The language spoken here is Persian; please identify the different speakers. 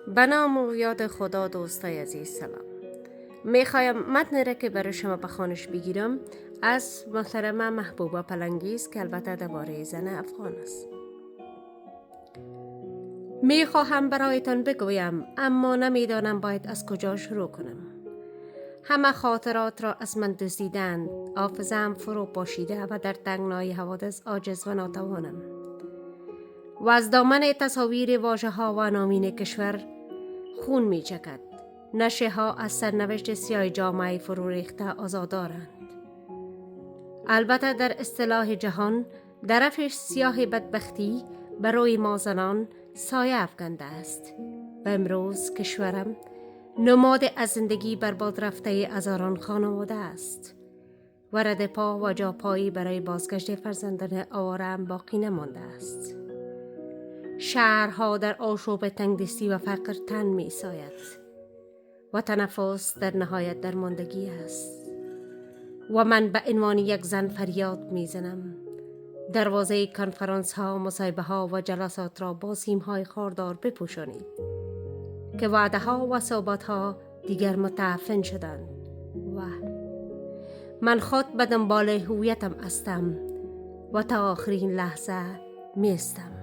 Speaker 1: به نام و یاد خدا. دوستای عزیز سلام. میخوایم متن را که برای شما به خوانش بگیرم از محترمه محبوبه پلنگی است که البته درباره زن افغان است. میخواهم برایتان بگویم اما نمیدانم باید از کجا شروع کنم. همه خاطرات را از من دزدیدند، حافظه‌ام فرو پاشیده و در تنگنای حوادث عاجز و ناتوانم. و از دامن تصاویر واژه ها و عناوین کشور خون می چکد. نشه ها از سرنوشت سیاه جامعه فرو ریخته آزادارند. البته در اصطلاح جهان درفش سیاه بدبختی بر روی ما زنان سایه افکنده است و امروز کشورم نماد از زندگی برباد رفته هزاران خانواده است و رد پا و جاپایی برای بازگشت فرزندان آواره‌ام باقی نمانده است. شهرها در آشوب تنگدستی و فقر تن می ساید و تنفس در نهایت درماندگی است و من به عنوان یک زن فریاد می زنم. دروازه کنفرانس ها، مصاحبه ها و جلسات را با سیم های خاردار بپوشانید که وعده ها و صحبت ها دیگر متعفن شدند و من خود به دنبال هویتم هستم و تا آخرین لحظه می استم.